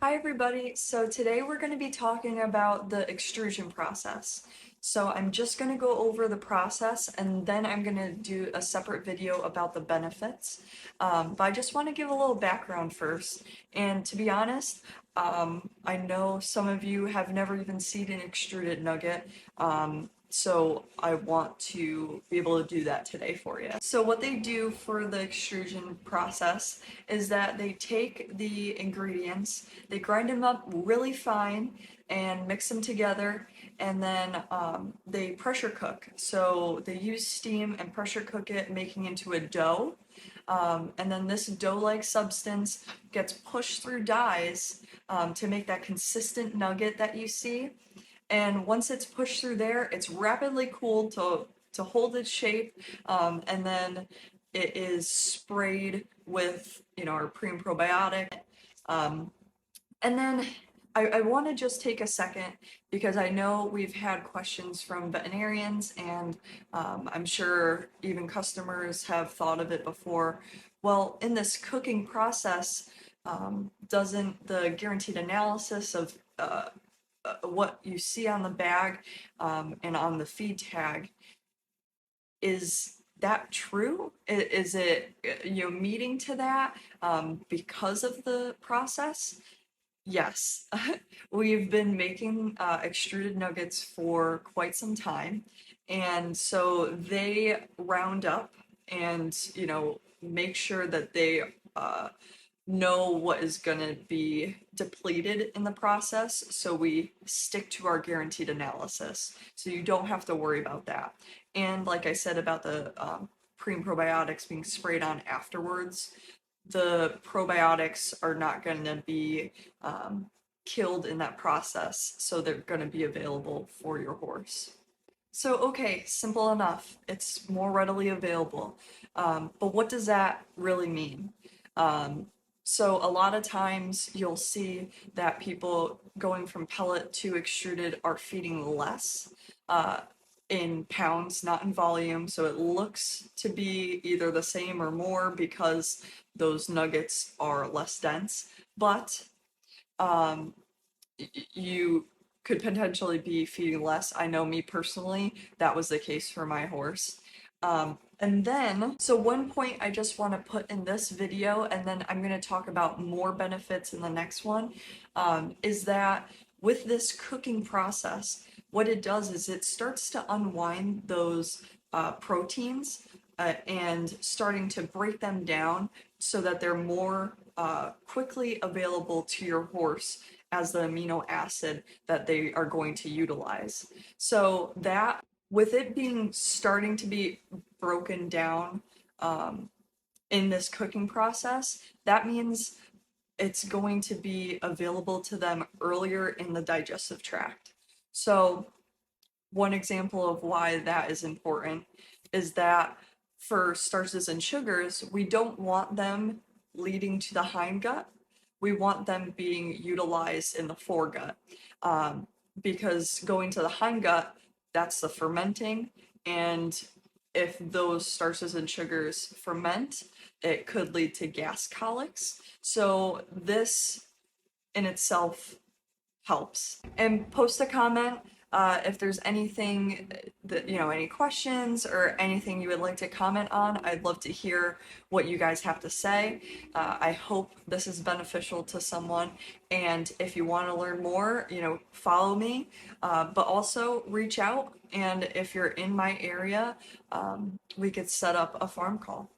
Hi everybody, so today we're going to be talking about the extrusion process. So I'm just going to go over the process and then I'm going to do a separate video about the benefits. But I just want to give a little background first. And to be honest, I know some of you have never even seen an extruded nugget. So I want to be able to do that today for you. So what they do for the extrusion process is that they take the ingredients, they grind them up really fine and mix them together, and then they pressure cook. So they use steam and pressure cook it, making into a dough. And then this dough-like substance gets pushed through dies to make that consistent nugget that you see. And once it's pushed through there, it's rapidly cooled to hold its shape, and then it is sprayed with, our pre and probiotic. Um, and then I want to just take a second because I know we've had questions from veterinarians, and I'm sure even customers have thought of it before. Well, in this cooking process, doesn't the guaranteed analysis of what you see on the bag and on the feed tag, is that true? Is it meeting to that because of the process? Yes, we've been making extruded nuggets for quite some time, and so they round up and make sure that they know what is going to be depleted in the process, so we stick to our guaranteed analysis. So you don't have to worry about that. And like I said about the pre and probiotics being sprayed on afterwards, the probiotics are not going to be killed in that process, so they're going to be available for your horse. So, okay, simple enough. It's more readily available. But what does that really mean? So a lot of times you'll see that people going from pellet to extruded are feeding less in pounds, not in volume. So it looks to be either the same or more because those nuggets are less dense. But you could potentially be feeding less. I know me personally, that was the case for my horse. And then, so one point I just want to put in this video, and then I'm going to talk about more benefits in the next one, is that with this cooking process, what it does is it starts to unwind those proteins and starting to break them down so that they're more quickly available to your horse as the amino acid that they are going to utilize. So that, with it being starting to be broken down in this cooking process, that means it's going to be available to them earlier in the digestive tract. So one example of why that is important is that for starches and sugars, we don't want them leading to the hindgut. We want them being utilized in the foregut, because going to the hindgut, that's the fermenting, and if those starches and sugars ferment, it could lead to gas colics. So this in itself helps. And post a comment if there's anything that, any questions or anything you would like to comment on. I'd love to hear what you guys have to say. I hope this is beneficial to someone. And if you want to learn more, follow me, but also reach out. And if you're in my area, we could set up a farm call.